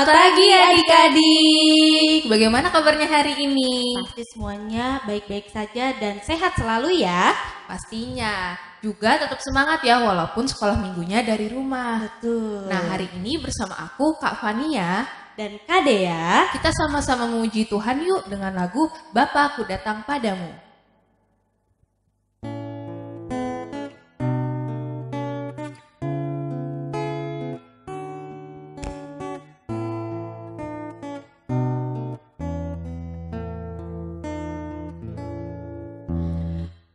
pagi adik-adik. Bagaimana kabarnya hari ini? Pasti semuanya baik-baik saja dan sehat selalu ya. Pastinya. Juga tetap semangat ya walaupun sekolah minggunya dari rumah. Betul. Nah, hari ini bersama aku Kak Fania dan Kak Dea, kita sama-sama memuji Tuhan yuk dengan lagu Bapa Ku Datang Padamu.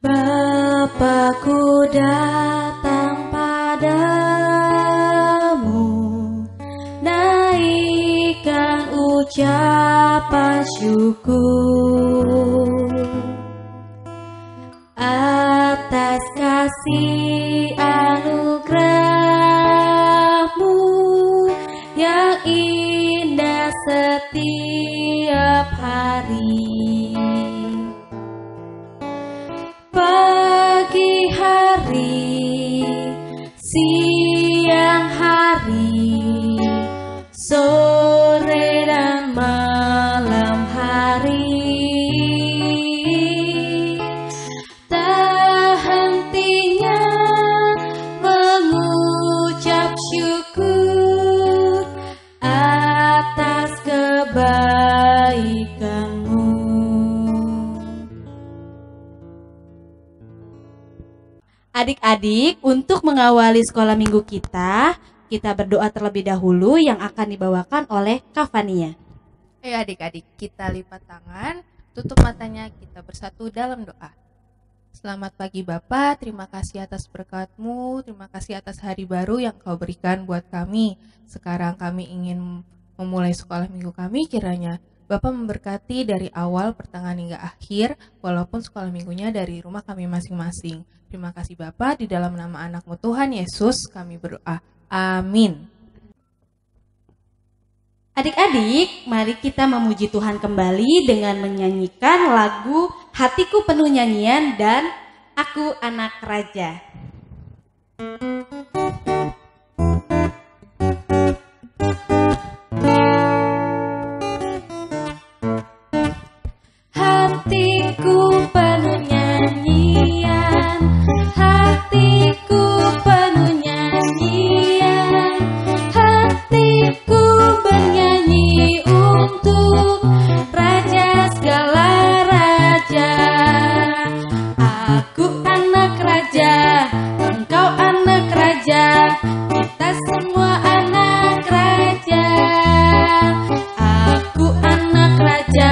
Bapa-Ku datang padamu, naikkan ucapan syukur atas kasih anugerah-Mu yang indah setiap hari. Pagi hari, siang hari, sore dan malam hari, tak hentinya mengucap syukur atas kebaikan-Mu. Adik-adik, untuk mengawali sekolah minggu kita berdoa terlebih dahulu yang akan dibawakan oleh Kak Fania. Ayo adik-adik, kita lipat tangan, tutup matanya, kita bersatu dalam doa. Selamat pagi Bapa, terima kasih atas berkat-Mu, terima kasih atas hari baru yang Kau berikan buat kami. Sekarang kami ingin memulai sekolah minggu kami, kiranya Bapak memberkati dari awal, pertengahan hingga akhir, walaupun sekolah minggunya dari rumah kami masing-masing. Terima kasih Bapa, di dalam nama anak-Mu Tuhan Yesus kami berdoa. Amin. Adik-adik, mari kita memuji Tuhan kembali dengan menyanyikan lagu Hatiku Penuh Nyanyian dan Aku Anak Raja. Hatiku penuh nyanyian, hatiku penuh nyanyian, hatiku bernyanyi untuk Raja segala raja. Aku anak raja, engkau anak raja, kita semua anak raja. Aku anak raja,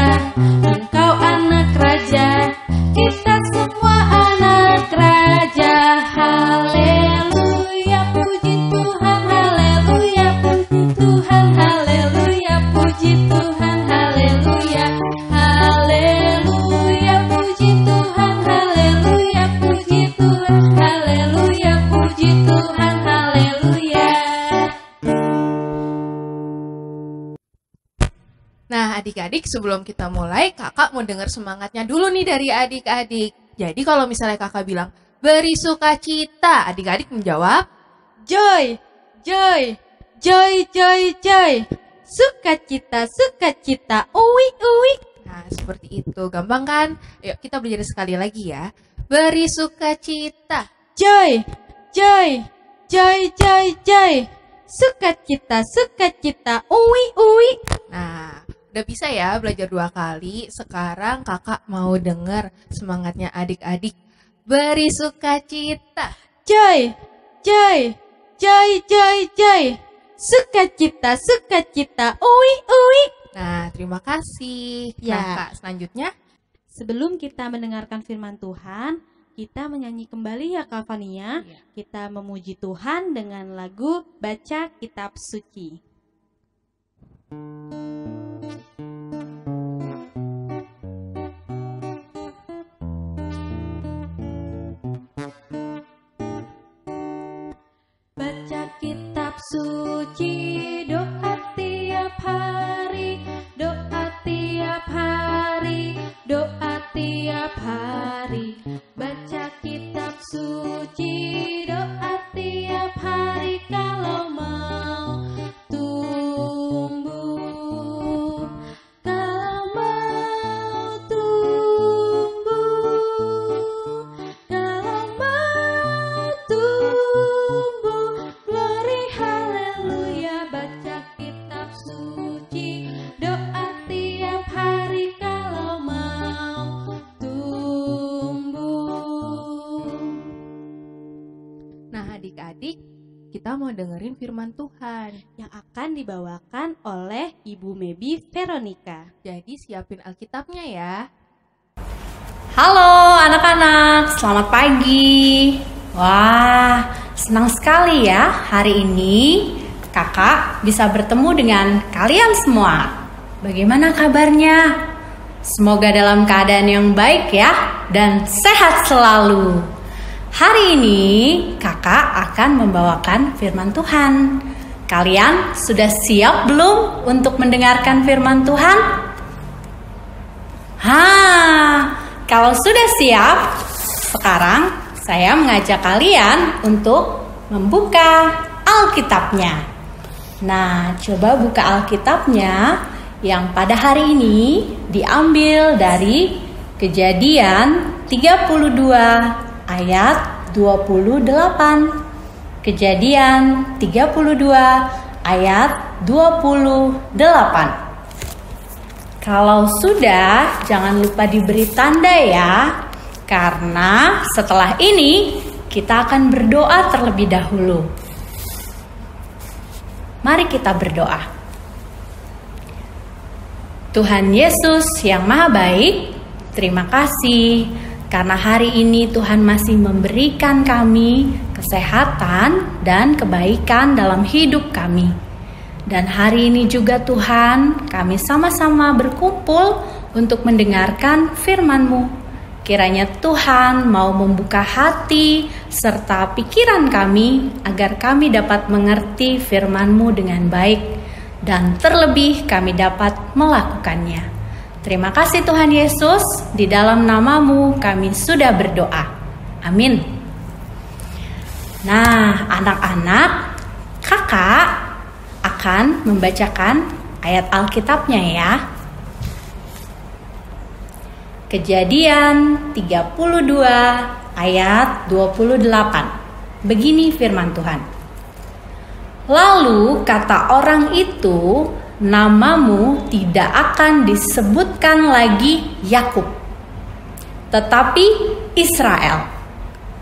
engkau anak raja, kita semua anak raja. Haleluya, puji Tuhan, haleluya, puji Tuhan, haleluya, puji Tuhan, haleluya. Haleluya, puji Tuhan, haleluya, puji Tuhan, haleluya, puji Tuhan, haleluya. Nah adik-adik, sebelum kita mulai, kakak mau dengar semangatnya dulu nih dari adik-adik. Jadi kalau misalnya kakak bilang, beri sukacita, adik-adik menjawab, Joy, joy, joy, joy, joy. Sukacita, sukacita, uwi, uwi. nah seperti itu, gampang kan? Yuk kita belajar sekali lagi ya. Beri sukacita. Joy, joy, joy, joy, joy. Sukacita, sukacita, uwi, uwi. Nah, udah bisa ya belajar 2 kali. Sekarang kakak mau denger semangatnya adik-adik. Beri sukacita. Joy, joy, joy, joy, joy. Sukacita, sukacita, uwi, uwi. Nah, terima kasih. Ya. Nah, Kak, selanjutnya. Sebelum kita mendengarkan firman Tuhan, kita menyanyi kembali ya Kak Fania. Iya. Kita memuji Tuhan dengan lagu Baca Kitab Suci. Baca kitab suci, doa tiap hari, doa tiap hari, doa tiap hari. Baca kitab suci, doa tiap hari kalau mau tumbuh Nah, adik-adik, kita mau dengerin firman Tuhan. yang akan dibawakan oleh Ibu Mebi Veronica. Jadi siapin Alkitabnya ya. Halo anak-anak, selamat pagi. Wah, senang sekali ya hari ini kakak bisa bertemu dengan kalian semua. Bagaimana kabarnya? Semoga dalam keadaan yang baik ya dan sehat selalu. Hari ini kakak akan membawakan firman Tuhan. Kalian sudah siap belum untuk mendengarkan firman Tuhan? Kalau sudah siap, sekarang saya mengajak kalian untuk membuka Alkitabnya. Nah, coba buka Alkitabnya yang pada hari ini diambil dari Kejadian 32 ayat 28. Kejadian 32 ayat 28. Kalau sudah, jangan lupa diberi tanda ya, karena setelah ini kita akan berdoa terlebih dahulu. Mari kita berdoa. Tuhan Yesus yang Maha Baik, terima kasih karena hari ini Tuhan masih memberikan kami kesehatan dan kebaikan dalam hidup kami. Dan hari ini juga Tuhan, kami sama-sama berkumpul untuk mendengarkan firman-Mu. Kiranya Tuhan mau membuka hati serta pikiran kami agar kami dapat mengerti firman-Mu dengan baik dan terlebih kami dapat melakukannya. Terima kasih Tuhan Yesus, di dalam nama-Mu kami sudah berdoa. Amin. Nah, anak-anak, kakak akan membacakan ayat Alkitabnya ya. Kejadian 32 ayat 28. Begini firman Tuhan. Lalu kata orang itu, namamu tidak akan disebutkan lagi Yakub, tetapi Israel,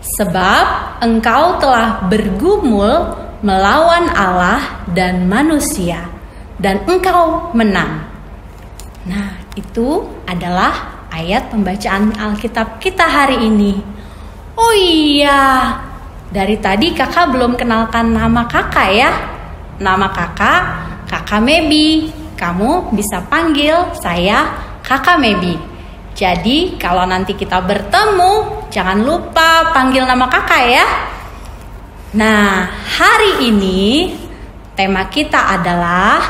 sebab engkau telah bergumul melawan Allah dan manusia, dan engkau menang. Nah, itu adalah ayat pembacaan Alkitab kita hari ini. Oh iya, dari tadi kakak belum kenalkan nama kakak ya. Nama kakak Mebi. Kamu bisa panggil saya Kakak Mebi. Jadi kalau nanti kita bertemu, jangan lupa panggil nama kakak ya. Nah, hari ini tema kita adalah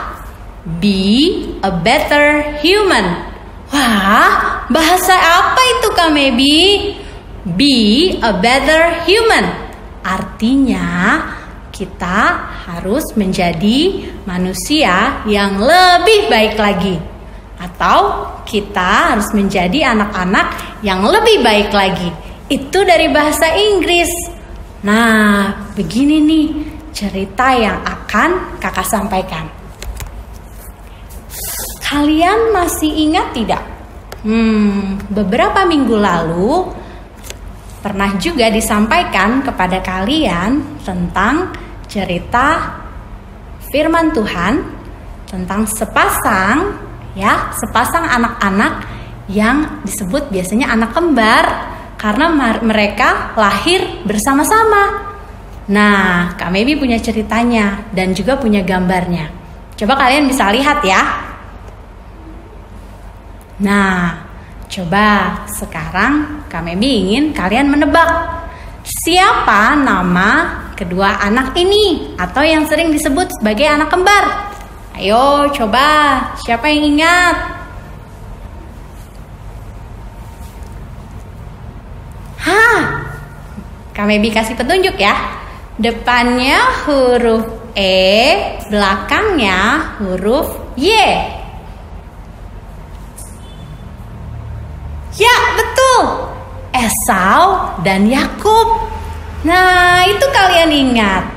Be a Better Human. Wah, bahasa apa itu Kak Mebi? Be a Better Human. Artinya kita harus menjadi manusia yang lebih baik lagi. Atau kita harus menjadi anak-anak yang lebih baik lagi. Itu dari bahasa Inggris. Nah, begini nih cerita yang akan kakak sampaikan. Kalian masih ingat tidak? Beberapa minggu lalu pernah juga disampaikan kepada kalian tentang cerita firman Tuhan tentang sepasang anak-anak yang disebut biasanya anak kembar. Karena mereka lahir bersama-sama. Nah, Kak Mebi punya ceritanya dan juga punya gambarnya. Coba kalian bisa lihat ya. Nah, coba sekarang Kak Mebi ingin kalian menebak siapa nama kedua anak ini atau yang sering disebut sebagai anak kembar. Ayo coba, siapa yang ingat? Kak Mebi kasih petunjuk ya. Depannya huruf E, belakangnya huruf Y. Ya, betul. Esau dan Yakub. Nah, itu kalian ingat.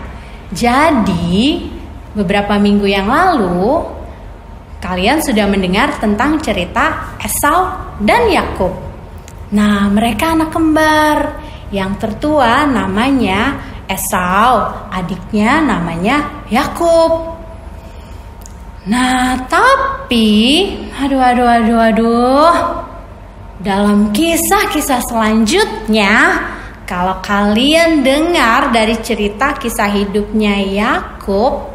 Jadi, beberapa minggu yang lalu kalian sudah mendengar tentang cerita Esau dan Yakub. Nah, mereka anak kembar. Yang tertua namanya Esau, adiknya namanya Yakub. Nah, tapi aduh. Dalam kisah-kisah selanjutnya, kalau kalian dengar dari cerita kisah hidupnya Yakub,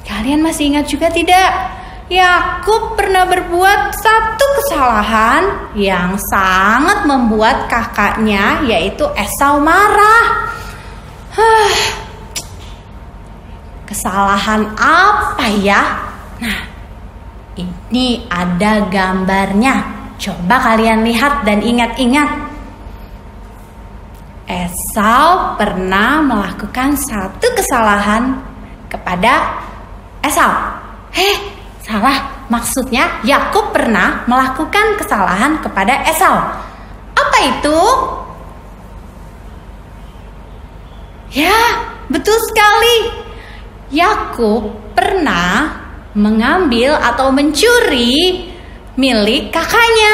kalian masih ingat juga tidak? Yakub pernah berbuat satu kesalahan yang sangat membuat kakaknya, yaitu Esau, marah. Kesalahan apa ya? Nah, ini ada gambarnya. Coba kalian lihat dan ingat-ingat. Esau pernah melakukan satu kesalahan kepada Esau. Salah. Maksudnya Yakub pernah melakukan kesalahan kepada Esau. Apa itu? Ya, betul sekali. Yakub pernah mengambil atau mencuri milik kakaknya,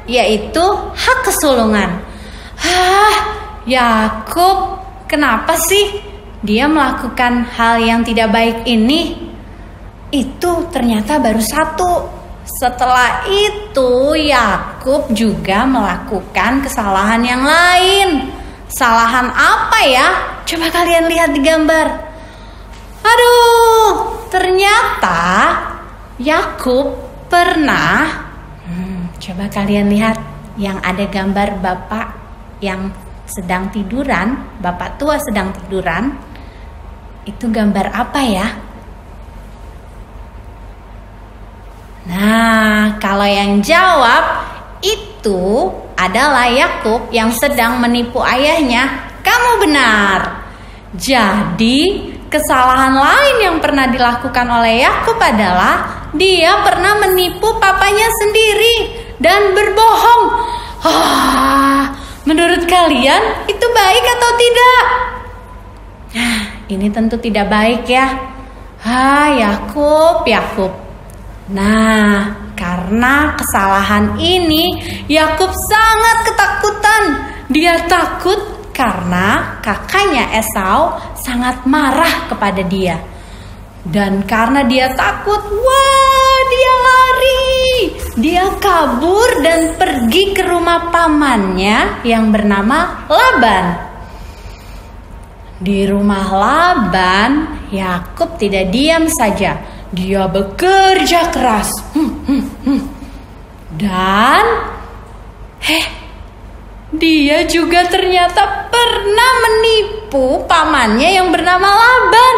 yaitu hak kesulungan. Yakub, kenapa sih dia melakukan hal yang tidak baik ini? Itu ternyata baru satu. Setelah itu Yakub juga melakukan kesalahan yang lain. Kesalahan apa ya? Coba kalian lihat di gambar. Ternyata Yakub pernah coba kalian lihat yang ada gambar bapak yang sedang tiduran, bapak tua sedang tiduran. Itu gambar apa ya? Nah, kalau yang jawab itu adalah Yakub yang sedang menipu ayahnya. Kamu benar. Jadi, kesalahan lain yang pernah dilakukan oleh Yakub adalah dia pernah menipu papanya sendiri dan berbohong. Menurut kalian itu baik atau tidak? Ini tentu tidak baik ya. Yakub. Nah, karena kesalahan ini Yakub sangat ketakutan. Dia takut karena kakaknya Esau sangat marah kepada dia. Dan karena dia takut, dia lari. Dia kabur dan pergi ke rumah pamannya yang bernama Laban. Di rumah Laban, Yakub tidak diam saja. Dia bekerja keras. Dan dia juga ternyata pernah menipu pamannya yang bernama Laban.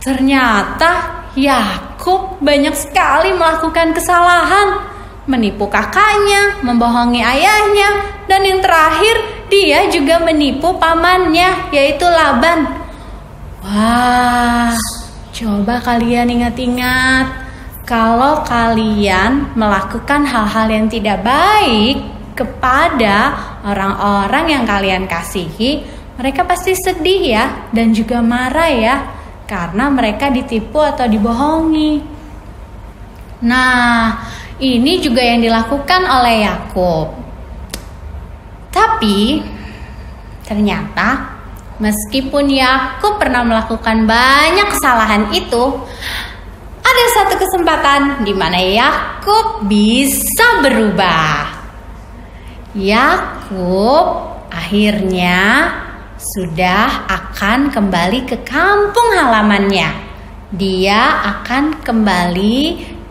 Ternyata Yakub banyak sekali melakukan kesalahan. Menipu kakaknya, membohongi ayahnya, dan yang terakhir dia juga menipu pamannya, yaitu Laban. Coba kalian ingat-ingat, kalau kalian melakukan hal-hal yang tidak baik kepada orang-orang yang kalian kasihi, mereka pasti sedih ya, dan juga marah ya, karena mereka ditipu atau dibohongi. Nah, ini juga yang dilakukan oleh Yakub. Tapi ternyata meskipun Yakub pernah melakukan banyak kesalahan itu, ada satu kesempatan di mana Yakub bisa berubah. Yakub akhirnya sudah akan kembali ke kampung halamannya. Dia akan kembali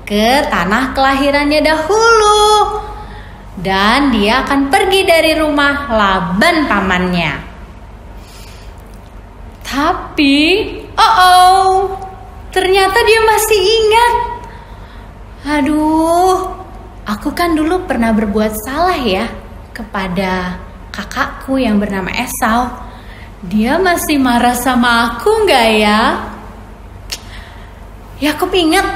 ke tanah kelahirannya dahulu. Dan dia akan pergi dari rumah Laban pamannya. Tapi, ternyata dia masih ingat. Aku kan dulu pernah berbuat salah ya kepada kakakku yang bernama Esau. Dia masih marah sama aku nggak ya? Yakub ingat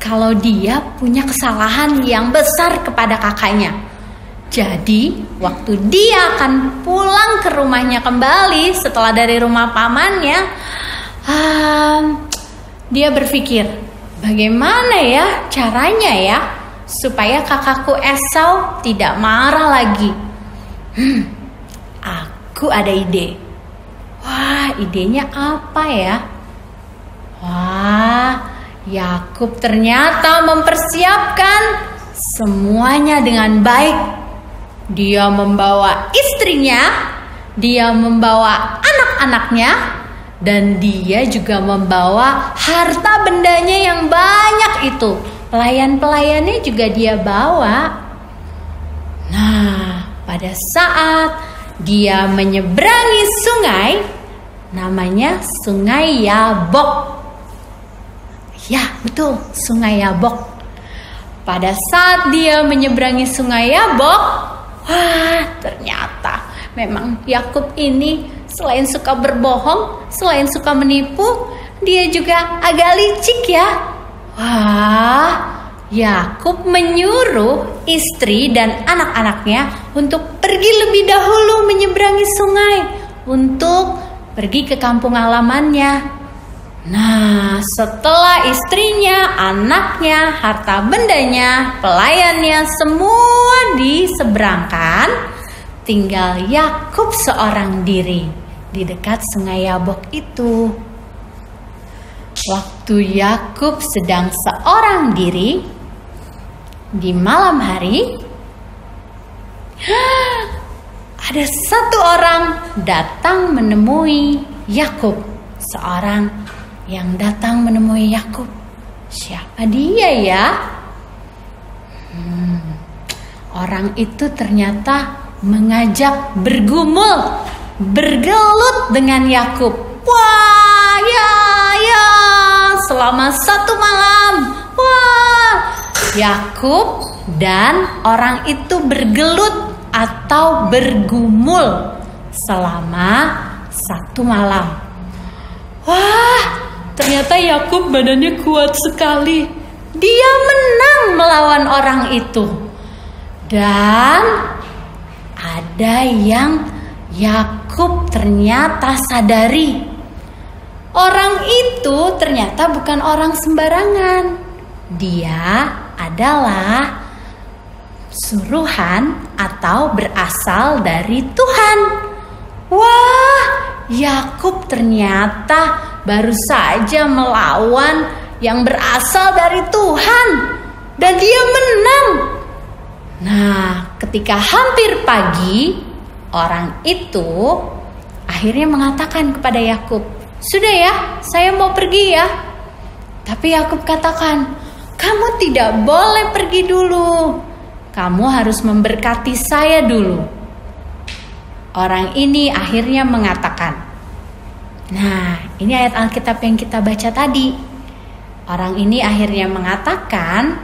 kalau dia punya kesalahan yang besar kepada kakaknya. Jadi, waktu dia akan pulang ke rumahnya kembali setelah dari rumah pamannya, dia berpikir, bagaimana ya caranya ya supaya kakakku Esau tidak marah lagi. Aku ada ide. Wah, idenya apa ya? Wah, Yakub ternyata mempersiapkan semuanya dengan baik. Dia membawa istrinya, dia membawa anak-anaknya, dan dia juga membawa harta bendanya yang banyak itu. Pelayan-pelayannya juga dia bawa. Nah, pada saat dia menyeberangi sungai, namanya Sungai Yabok. Ya, betul, Sungai Yabok. Pada saat dia menyeberangi Sungai Yabok, wah, ternyata memang Yakub ini selain suka berbohong, selain suka menipu, dia juga agak licik ya. Wah, Yakub menyuruh istri dan anak-anaknya untuk pergi lebih dahulu menyeberangi sungai untuk pergi ke kampung halamannya. Nah, setelah istrinya, anaknya, harta bendanya, pelayannya semua diseberangkan, tinggal Yakub seorang diri di dekat Sungai Yabok itu. Waktu Yakub sedang seorang diri di malam hari, ada satu orang datang menemui Yakub. Seorang yang datang menemui Yakub. Siapa dia ya? Orang itu ternyata mengajak bergumul, bergelut dengan Yakub. Wah, ya, selama satu malam. Wah, Yakub dan orang itu bergelut atau bergumul selama satu malam. Wah, ternyata Yakub badannya kuat sekali. Dia menang melawan orang itu. Dan ada yang Yakub ternyata sadari. Orang itu ternyata bukan orang sembarangan. Dia adalah suruhan atau berasal dari Tuhan. Wah, Yakub ternyata baru saja melawan yang berasal dari Tuhan dan dia menang. Nah, ketika hampir pagi, orang itu akhirnya mengatakan kepada Yakub, "Sudah ya, saya mau pergi ya." Tapi Yakub katakan, "Kamu tidak boleh pergi dulu. Kamu harus memberkati saya dulu." Orang ini akhirnya mengatakan, nah, ini ayat Alkitab yang kita baca tadi. Orang ini akhirnya mengatakan,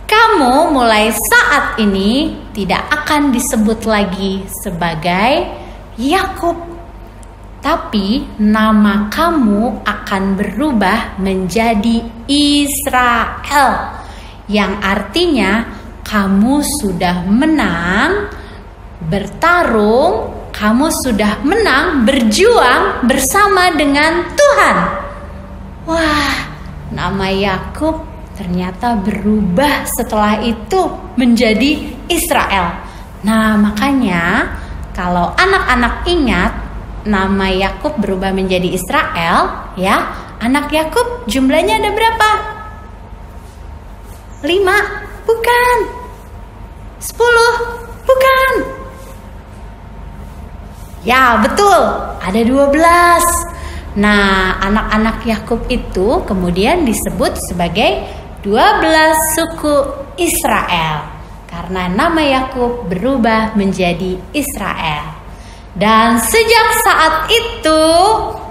"Kamu mulai saat ini tidak akan disebut lagi sebagai Yakub, tapi nama kamu akan berubah menjadi Israel, yang artinya kamu sudah menang bertarung, kamu sudah menang berjuang bersama dengan Tuhan." Wah, nama Yakub ternyata berubah setelah itu menjadi Israel. Nah, makanya kalau anak-anak ingat nama Yakub berubah menjadi Israel, ya, anak Yakub jumlahnya ada berapa? 5? Bukan. 10? Bukan. Ya, betul, ada 12. Nah, anak-anak Yakub itu kemudian disebut sebagai 12 suku Israel, karena nama Yakub berubah menjadi Israel. Dan sejak saat itu,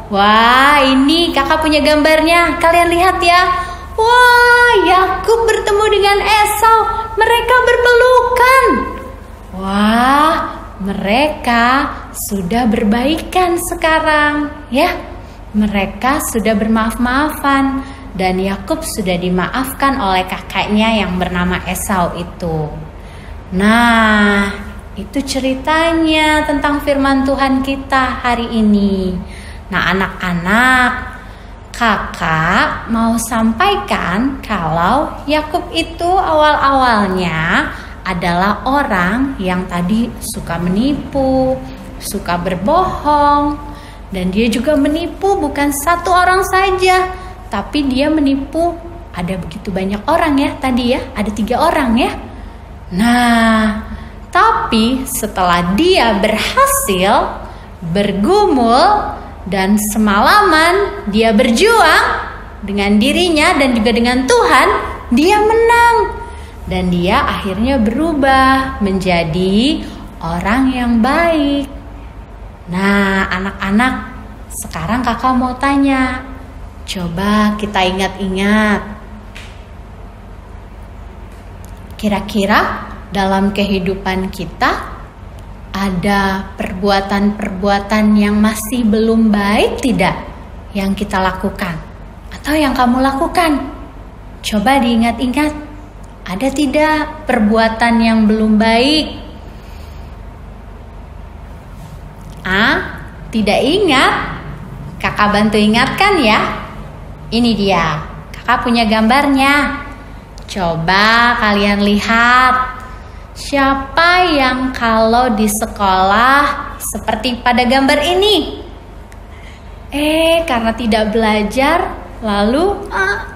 wah, ini kakak punya gambarnya, kalian lihat ya. Wah, Yakub bertemu dengan Esau, mereka berpelukan. Wah, mereka sudah berbaikan sekarang, ya. Mereka sudah bermaaf-maafan dan Yakub sudah dimaafkan oleh kakaknya yang bernama Esau itu. Nah, itu ceritanya tentang firman Tuhan kita hari ini. Nah, anak-anak, kakak mau sampaikan kalau Yakub itu awal-awalnya adalah orang yang tadi suka menipu, suka berbohong, dan dia juga menipu bukan satu orang saja, tapi dia menipu ada begitu banyak orang ya tadi ya, ada 3 orang ya. Nah, tapi setelah dia berhasil bergumul dan semalaman dia berjuang dengan dirinya dan juga dengan Tuhan, dia menang. Dan dia akhirnya berubah menjadi orang yang baik. Nah, anak-anak, sekarang kakak mau tanya. Coba kita ingat-ingat. Kira-kira dalam kehidupan kita ada perbuatan-perbuatan yang masih belum baik tidak yang kita lakukan? Atau yang kamu lakukan? Coba diingat-ingat. Ada tidak perbuatan yang belum baik? Tidak ingat? Kakak bantu ingatkan ya. Ini dia, kakak punya gambarnya. Coba kalian lihat. Siapa yang kalau di sekolah seperti pada gambar ini? Karena tidak belajar, lalu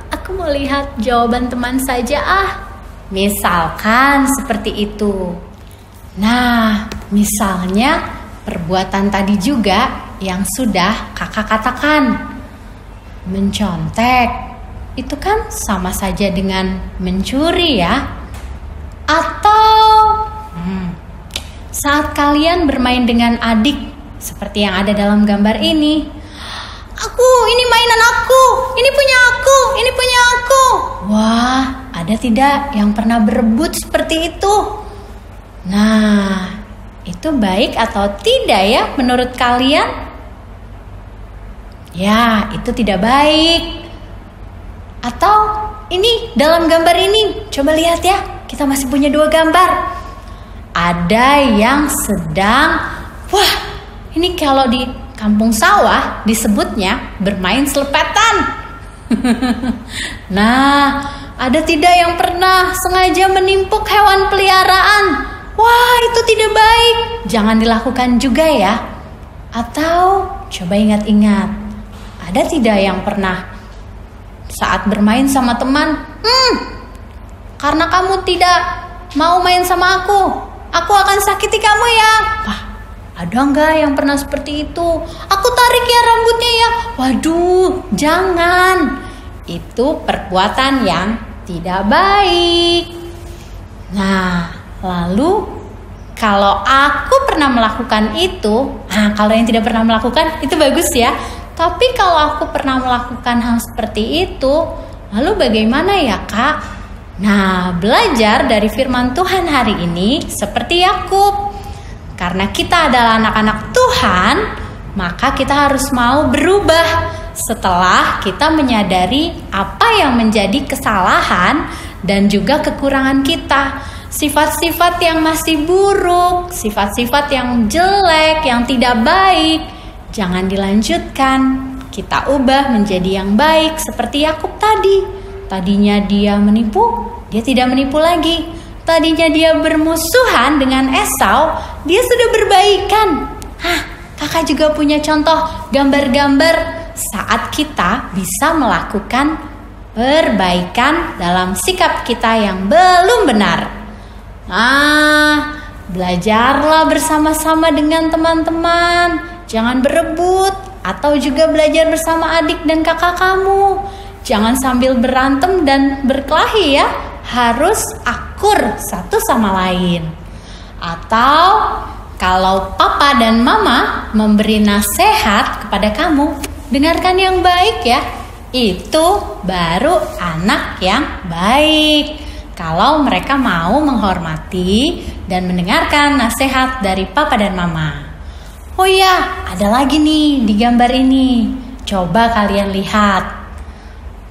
aku mau lihat jawaban teman saja Misalkan seperti itu. Nah, misalnya perbuatan tadi juga yang sudah kakak katakan. Mencontek, itu kan sama saja dengan mencuri ya. Atau saat kalian bermain dengan adik seperti yang ada dalam gambar ini. Ini mainan aku, ini punya aku, ini punya aku. Wah, ada tidak yang pernah berebut seperti itu? Nah, itu baik atau tidak ya menurut kalian? Ya, itu tidak baik. Atau ini dalam gambar ini, coba lihat ya, kita masih punya 2 gambar. Ada yang sedang, ini kalau di kampung sawah disebutnya bermain selepetan. Nah, ada tidak yang pernah sengaja menimpuk hewan peliharaan? Wah, itu tidak baik. Jangan dilakukan juga ya. Atau coba ingat-ingat. Ada tidak yang pernah saat bermain sama teman, karena kamu tidak mau main sama aku akan sakiti kamu ya. Wah, ada enggak yang pernah seperti itu? Aku tarik ya rambutnya ya. Waduh, jangan. Itu perbuatan yang tidak baik. Nah, lalu kalau aku pernah melakukan itu, kalau yang tidak pernah melakukan itu bagus ya. Tapi kalau aku pernah melakukan hal seperti itu, lalu bagaimana ya Kak? Nah, belajar dari firman Tuhan hari ini seperti Yakub. Karena kita adalah anak-anak Tuhan, maka kita harus mau berubah setelah kita menyadari apa yang menjadi kesalahan dan juga kekurangan kita. Sifat-sifat yang masih buruk, sifat-sifat yang jelek, yang tidak baik, jangan dilanjutkan. Kita ubah menjadi yang baik seperti Yakub tadi. Tadinya dia menipu, dia tidak menipu lagi. Tadinya dia bermusuhan dengan Esau, dia sudah berbaikan. Kakak juga punya contoh gambar-gambar saat kita bisa melakukan perbaikan dalam sikap kita yang belum benar. Belajarlah bersama-sama dengan teman-teman. Jangan berebut atau juga belajar bersama adik dan kakak kamu. Jangan sambil berantem dan berkelahi ya. Harus akur satu sama lain. Atau kalau papa dan mama memberi nasihat kepada kamu, dengarkan yang baik ya. Itu baru anak yang baik. Kalau mereka mau menghormati dan mendengarkan nasihat dari papa dan mama. Oh ya, ada lagi nih di gambar ini. Coba kalian lihat.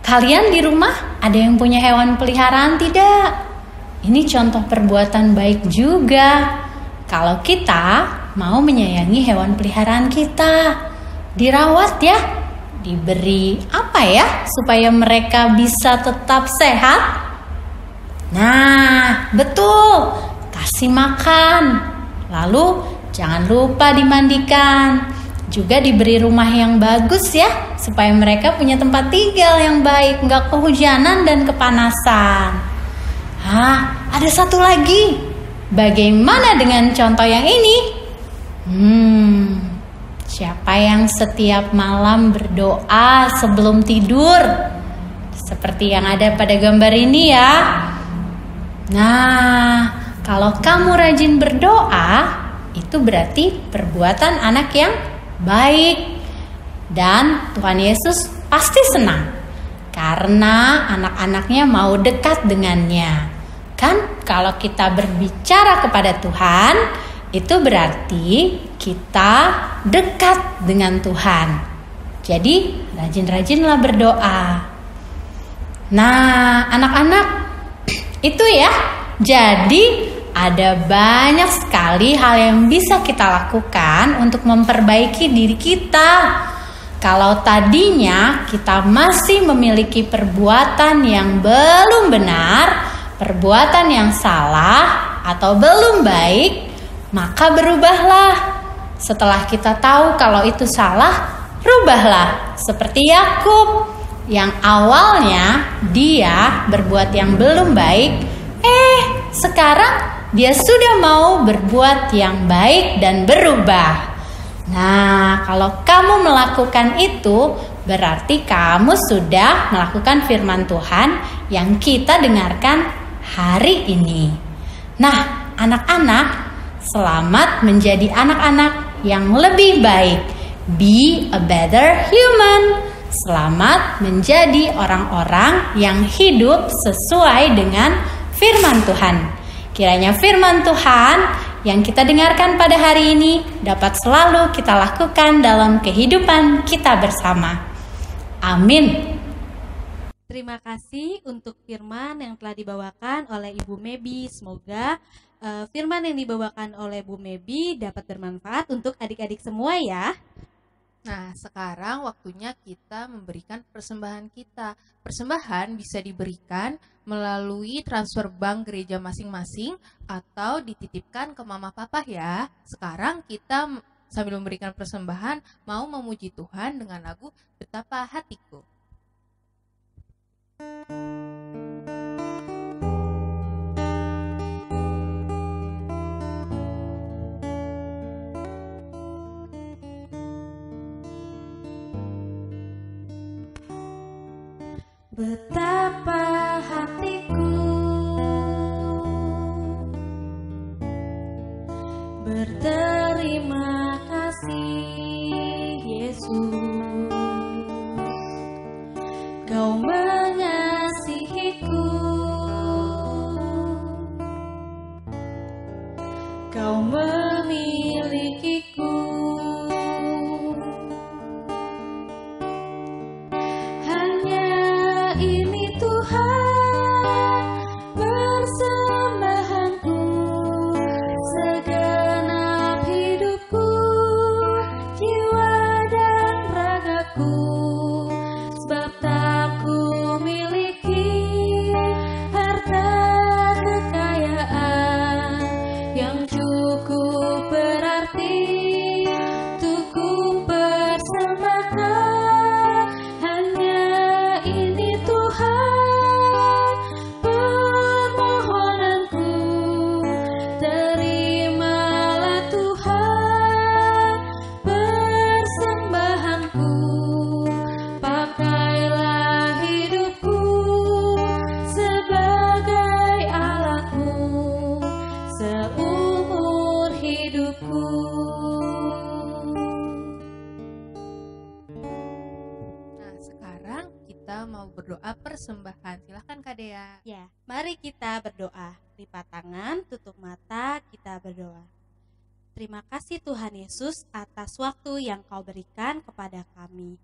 Kalian di rumah ada yang punya hewan peliharaan tidak? Ini contoh perbuatan baik juga. Kalau kita mau menyayangi hewan peliharaan kita, dirawat ya, diberi apa ya supaya mereka bisa tetap sehat? Nah, betul, kasih makan. Lalu jangan lupa dimandikan. Juga diberi rumah yang bagus ya, supaya mereka punya tempat tinggal yang baik, nggak kehujanan dan kepanasan. Ada satu lagi. Bagaimana dengan contoh yang ini? Siapa yang setiap malam berdoa sebelum tidur? Seperti yang ada pada gambar ini ya. Nah, kalau kamu rajin berdoa, itu berarti perbuatan anak yang baik. Dan Tuhan Yesus pasti senang karena anak-anaknya mau dekat dengannya. Kan kalau kita berbicara kepada Tuhan, itu berarti kita dekat dengan Tuhan. Jadi rajin-rajinlah berdoa. Nah, anak-anak, itu ya. Jadi ada banyak sekali hal yang bisa kita lakukan untuk memperbaiki diri kita. Kalau tadinya kita masih memiliki perbuatan yang belum benar, perbuatan yang salah atau belum baik, maka berubahlah. Setelah kita tahu kalau itu salah, rubahlah. Seperti Yakub yang awalnya dia berbuat yang belum baik, sekarang dia sudah mau berbuat yang baik dan berubah. Nah, kalau kamu melakukan itu, berarti kamu sudah melakukan firman Tuhan yang kita dengarkan hari ini. Nah, anak-anak, selamat menjadi anak-anak yang lebih baik. Be a better human. Selamat menjadi orang-orang yang hidup sesuai dengan firman Tuhan. Kiranya firman Tuhan yang kita dengarkan pada hari ini dapat selalu kita lakukan dalam kehidupan kita bersama. Amin. Terima kasih untuk firman yang telah dibawakan oleh Ibu Mebi. Semoga firman yang dibawakan oleh Bu Mebi dapat bermanfaat untuk adik-adik semua ya. Nah, sekarang waktunya kita memberikan persembahan kita. Persembahan bisa diberikan melalui transfer bank gereja masing-masing atau dititipkan ke mama papa ya. Sekarang kita sambil memberikan persembahan mau memuji Tuhan dengan lagu Betapa Hatiku. Betapa hatiku berterima kasih Yesus, Kau mengasihiku, Kau memilikiku. Ini Tuhan persembahanku, segenap hidupku, jiwa dan ragaku, sebab tak ku miliki harta kekayaan yang cukup berarti untuk ku persembahkan. Berdoa persembahan. Silahkan Kak Dea. Ya, mari kita berdoa. Lipat tangan, tutup mata, kita berdoa. Terima kasih Tuhan Yesus atas waktu yang Kau berikan kepada kami.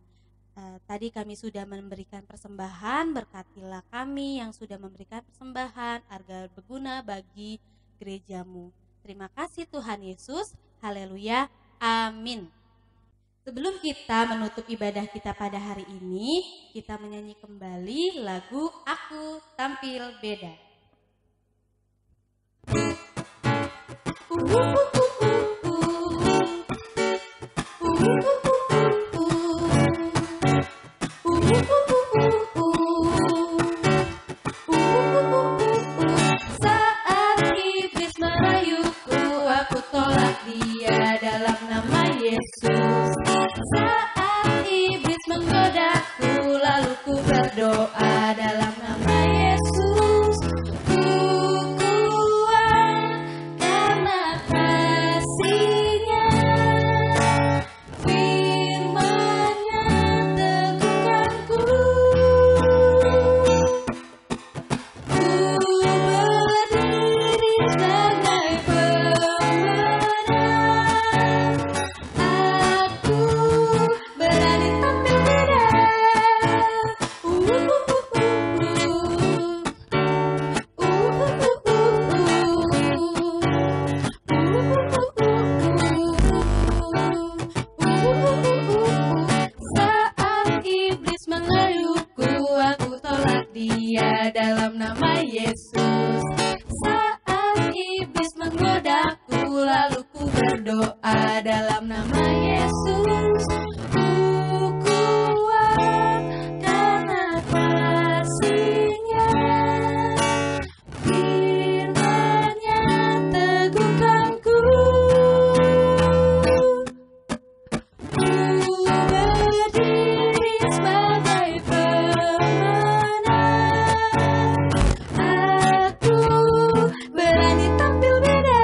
Tadi kami sudah memberikan persembahan, berkatilah kami yang sudah memberikan persembahan agar berguna bagi gerejamu. Terima kasih Tuhan Yesus. Haleluya. Amin. Sebelum kita menutup ibadah kita pada hari ini, kita menyanyi kembali lagu Aku Tampil Beda. Saat iblis merayuku, aku tolak dia dalam nama Yesus. Saat iblis menggodaku, lalu ku berdoa dalam nama Yesus. Ku kuat karena kasih-Nya, firman-Nya teguhkanku. Ku berdiri sebagai pemenang. Aku berani tampil beda. Saat iblis mengayuhku, aku tolak dia dalam nama Yesus. Saat iblis menggodaku, lalu ku berdoa dalam nama Yesus. Ku kuat karena kasih-Nya, firman-Nya teguhkanku. Ku berdiri sebagai pemenang. Aku berani tampil beda.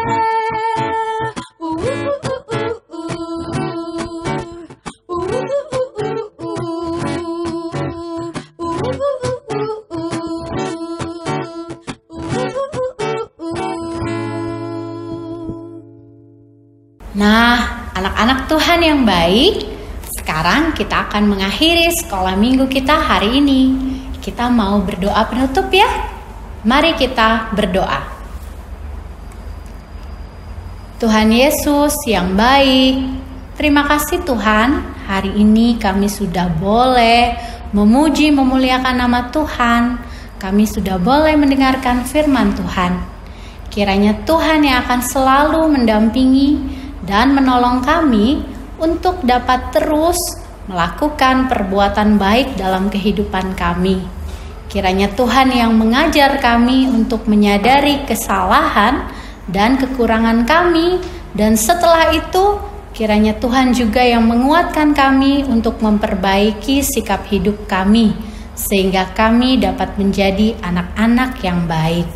Nah, anak-anak Tuhan yang baik, sekarang kita akan mengakhiri sekolah minggu kita hari ini. Kita mau berdoa penutup ya. Mari kita berdoa. Tuhan Yesus yang baik, terima kasih Tuhan, hari ini kami sudah boleh memuji memuliakan nama Tuhan. Kami sudah boleh mendengarkan firman Tuhan. Kiranya Tuhan yang akan selalu mendampingi dan menolong kami untuk dapat terus melakukan perbuatan baik dalam kehidupan kami. Kiranya Tuhan yang mengajar kami untuk menyadari kesalahan dan kekurangan kami, dan setelah itu kiranya Tuhan juga yang menguatkan kami untuk memperbaiki sikap hidup kami, sehingga kami dapat menjadi anak-anak yang baik.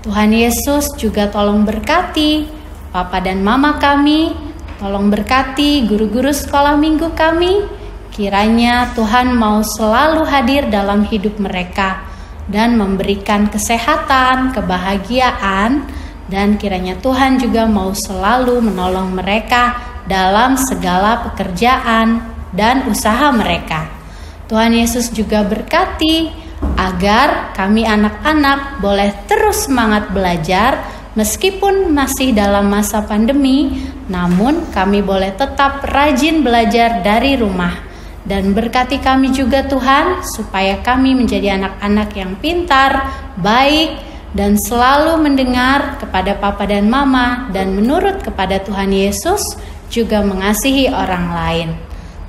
Tuhan Yesus juga tolong berkati Papa dan Mama kami, tolong berkati guru-guru sekolah minggu kami. Kiranya Tuhan mau selalu hadir dalam hidup mereka dan memberikan kesehatan, kebahagiaan, dan kiranya Tuhan juga mau selalu menolong mereka dalam segala pekerjaan dan usaha mereka. Tuhan Yesus juga berkati agar kami anak-anak boleh terus semangat belajar. Meskipun masih dalam masa pandemi, namun kami boleh tetap rajin belajar dari rumah. Dan berkati kami juga Tuhan, supaya kami menjadi anak-anak yang pintar, baik, dan selalu mendengar kepada Papa dan Mama, dan menurut kepada Tuhan Yesus, juga mengasihi orang lain.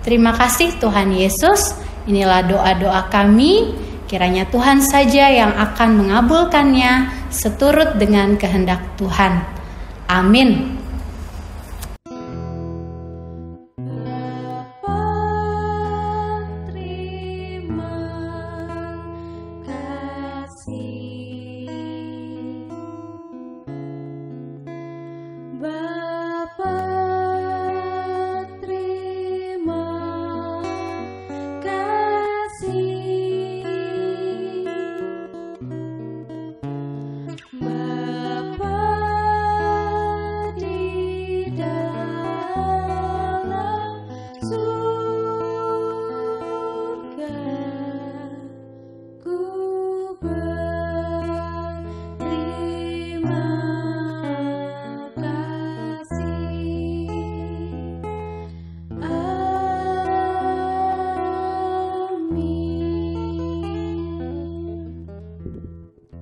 Terima kasih Tuhan Yesus, inilah doa-doa kami. Kiranya Tuhan saja yang akan mengabulkannya seturut dengan kehendak Tuhan. Amin.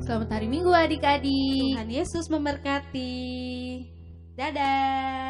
Selamat hari Minggu adik-adik. Tuhan Yesus memberkati. Dadah.